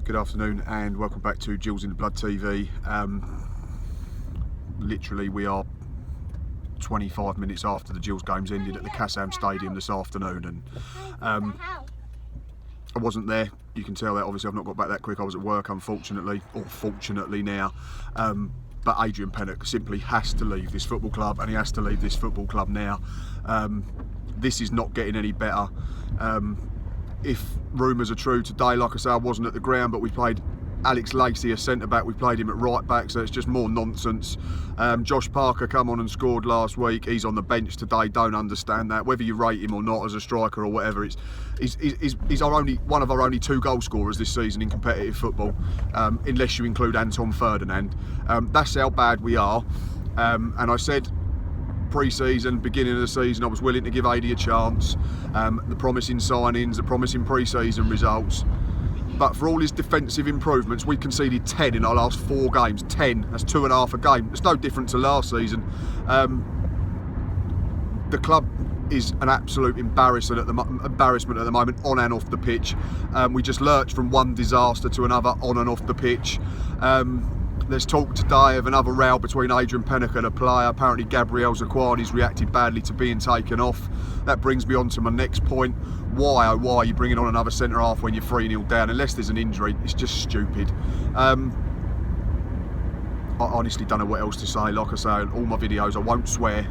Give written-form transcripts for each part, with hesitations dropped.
Good afternoon and welcome back to GITBTV. Literally we are 25 minutes after the Gills games ended at the Kassam Stadium this afternoon, and I wasn't there. You can tell that obviously I've not got back that quick. I was at work, unfortunately, or fortunately now. But Adrian Pennock simply has to leave this football club, and he has to leave this football club now. This is not getting any better. If rumours are true today, like I say, I wasn't at the ground, but we played Alex Lacey as centre-back, we played him at right-back, so it's just more nonsense. Josh Parker come on and scored last week. He's on the bench today, don't understand that. Whether you rate him or not as a striker or whatever, he's one of our only 2 goal scorers this season in competitive football, unless you include Anton Ferdinand. That's how bad we are. And I said pre-season, beginning of the season, I was willing to give AD a chance. The promising signings, the promising pre-season results. But for all his defensive improvements, we conceded 10 in our last 4 games. 10, that's 2.5 a game. It's no different to last season. The club is an absolute embarrassment at the moment, on and off the pitch. We just lurch from one disaster to another on and off the pitch. There's talk today of another row between Adrian Pennock and a player. Apparently Gabriel Zaquani's reacted badly to being taken off. That brings me on to my next point. Why, oh why are you bringing on another centre-half when you're 3-0 down? Unless there's an injury, it's just stupid. I honestly don't know what else to say. Like I say, in all my videos I won't swear,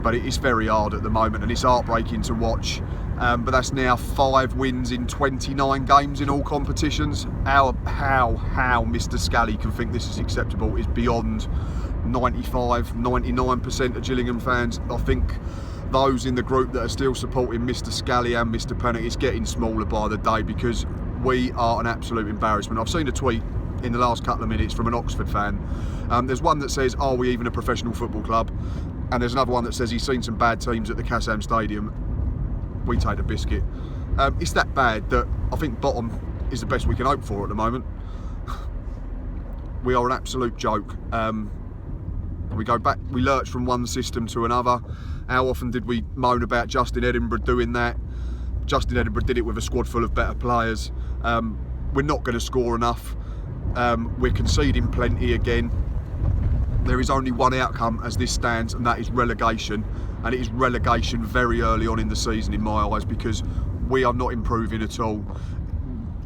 but it is very hard at the moment and it's heartbreaking to watch. But that's now 5 wins in 29 games in all competitions. How Mr. Scally can think this is acceptable is beyond 99% of Gillingham fans. I think those in the group that are still supporting Mr. Scally and Mr. Pennock is getting smaller by the day, because we are an absolute embarrassment. I've seen a tweet in the last couple of minutes from an Oxford fan. There's one that says, are we even a professional football club? And there's another one that says he's seen some bad teams at the Kassam Stadium. We take the biscuit. It's that bad that I think bottom is the best we can hope for at the moment. We are an absolute joke. We go back, we lurch from one system to another. How often did we moan about Justin Edinburgh doing that? Justin Edinburgh did it with a squad full of better players. We're not going to score enough. We're conceding plenty again. There is only one outcome as this stands, and that is relegation. And it is relegation very early on in the season in my eyes, because we are not improving at all.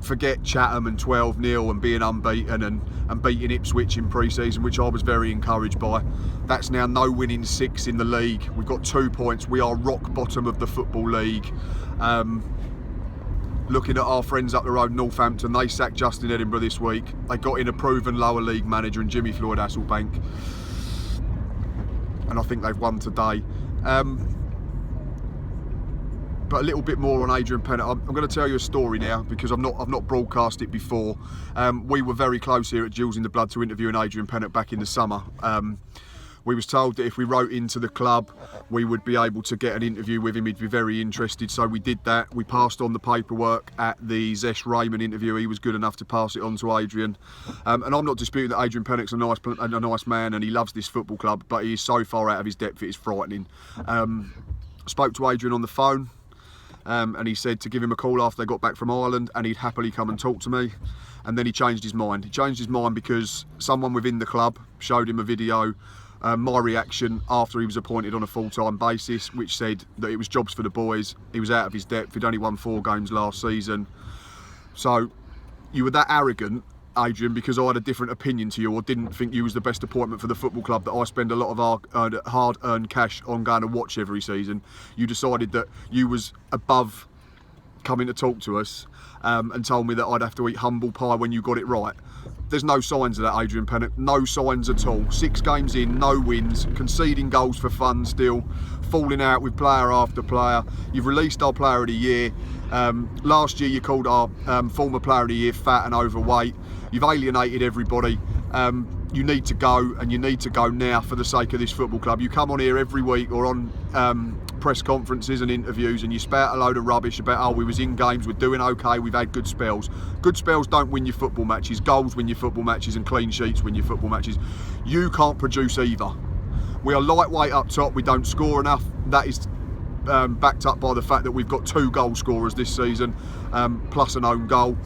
Forget Chatham and 12-0 and being unbeaten and beating Ipswich in pre-season, which I was very encouraged by. That's now no winning 6 in the league. We've got 2 points. We are rock bottom of the Football League. Looking at our friends up the road, Northampton, they sacked Justin Edinburgh this week. They got in a proven lower league manager in Jimmy Floyd Hasselbank. And I think they've won today. But a little bit more on Adrian Pennock. I'm going to tell you a story now, because I've not broadcast it before. We were very close here at Gills in the Blood to interviewing Adrian Pennock back in the summer. We was told that if we wrote into the club, we would be able to get an interview with him. He'd be very interested, so we did that. We passed on the paperwork at the Zesh Raymond interview. He was good enough to pass it on to Adrian. And I'm not disputing that Adrian Pennock's a nice man and he loves this football club, but he is so far out of his depth it is frightening. I spoke to Adrian on the phone. And he said to give him a call after they got back from Ireland, and he'd happily come and talk to me. And then he changed his mind. He changed his mind because someone within the club showed him a video, my reaction after he was appointed on a full-time basis, which said that it was jobs for the boys. He was out of his depth. He'd only won 4 games last season. So you were that arrogant, Adrian, because I had a different opinion to you, or didn't think you was the best appointment for the football club, that I spend a lot of our hard-earned cash on going to watch every season. You decided that you was above coming to talk to us, and told me that I'd have to eat humble pie when you got it right. There's no signs of that, Adrian Pennock. No signs at all. 6 games in, no wins, conceding goals for fun still, falling out with player after player. You've released our player of the year. Last year you called our former player of the year fat and overweight. You've alienated everybody. You need to go, and you need to go now for the sake of this football club. You come on here every week or on press conferences and interviews, and you spout a load of rubbish about, oh, we was in games, we're doing okay, we've had good spells. Good spells don't win your football matches. Goals win your football matches, and clean sheets win your football matches. You can't produce either. We are lightweight up top. We don't score enough. That is backed up by the fact that we've got 2 goal scorers this season, plus an own goal.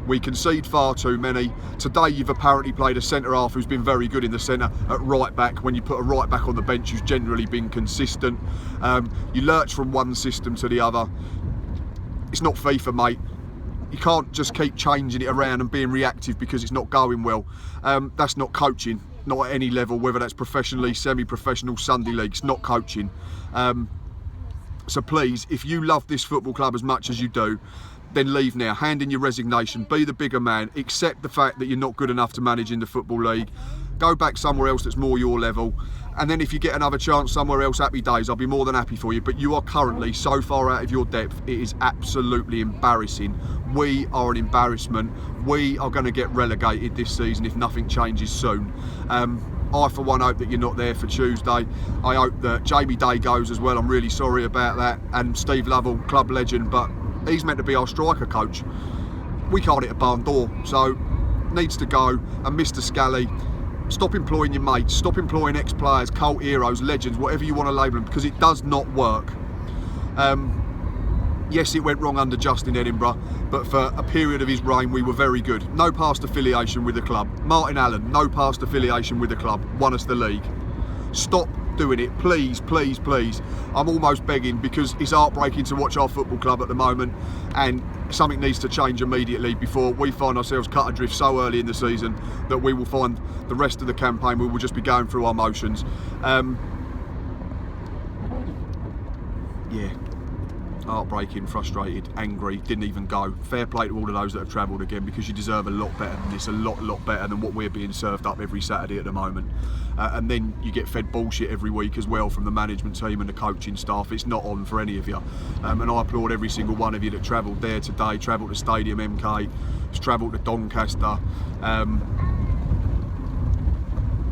We concede far too many. Today you've apparently played a centre-half who's been very good in the centre at right-back, when you put a right-back on the bench who's generally been consistent. You lurch from one system to the other. It's not FIFA, mate. You can't just keep changing it around and being reactive because it's not going well. That's not coaching, not at any level, whether that's professionally, semi-professional, Sunday league. It's not coaching. So please, if you love this football club as much as you do, then leave now. Hand in your resignation. Be the bigger man. Accept the fact that you're not good enough to manage in the Football League. Go back somewhere else that's more your level. And then if you get another chance somewhere else, happy days. I'll be more than happy for you. But you are currently so far out of your depth. It is absolutely embarrassing. We are an embarrassment. We are going to get relegated this season if nothing changes soon. I, for one, hope that you're not there for Tuesday. I hope that Jamie Day goes as well. I'm really sorry about that. And Steve Lovell, club legend, but he's meant to be our striker coach. We can't hit a barn door, so needs to go. And Mr. Scally, stop employing your mates, stop employing ex-players, cult heroes, legends, whatever you want to label them, because it does not work. Yes, it went wrong under Justin Edinburgh, but for a period of his reign, we were very good. No past affiliation with the club. Martin Allen, no past affiliation with the club, won us the league. Stop doing it, please, please, please. I'm almost begging, because it's heartbreaking to watch our football club at the moment, and something needs to change immediately before we find ourselves cut adrift so early in the season that we will find the rest of the campaign we will just be going through our motions. Yeah. Heartbreaking, frustrated, angry, didn't even go. Fair play to all of those that have travelled again, because you deserve a lot better than this, a lot better than what we're being served up every Saturday at the moment. And then you get fed bullshit every week as well from the management team and the coaching staff. It's not on for any of you. And I applaud every single one of you that travelled there today, travelled to Stadium MK, travelled to Doncaster.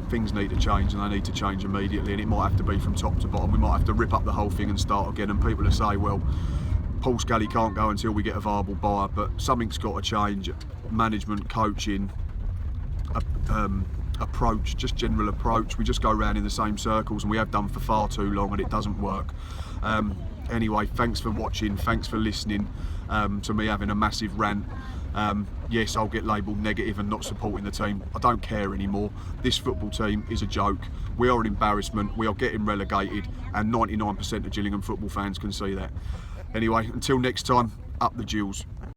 Things need to change, and they need to change immediately, and it might have to be from top to bottom. We might have to rip up the whole thing and start again, and people will say, well, Paul Scally can't go until we get a viable buyer, but something's got to change. Management, coaching, approach, just general approach. We just go around in the same circles, and we have done for far too long, and it doesn't work. Anyway, thanks for watching, thanks for listening to me having a massive rant. Yes, I'll get labelled negative and not supporting the team. I don't care anymore. This football team is a joke. We are an embarrassment. We are getting relegated, and 99% of Gillingham football fans can see that. Anyway, until next time, up the Gills.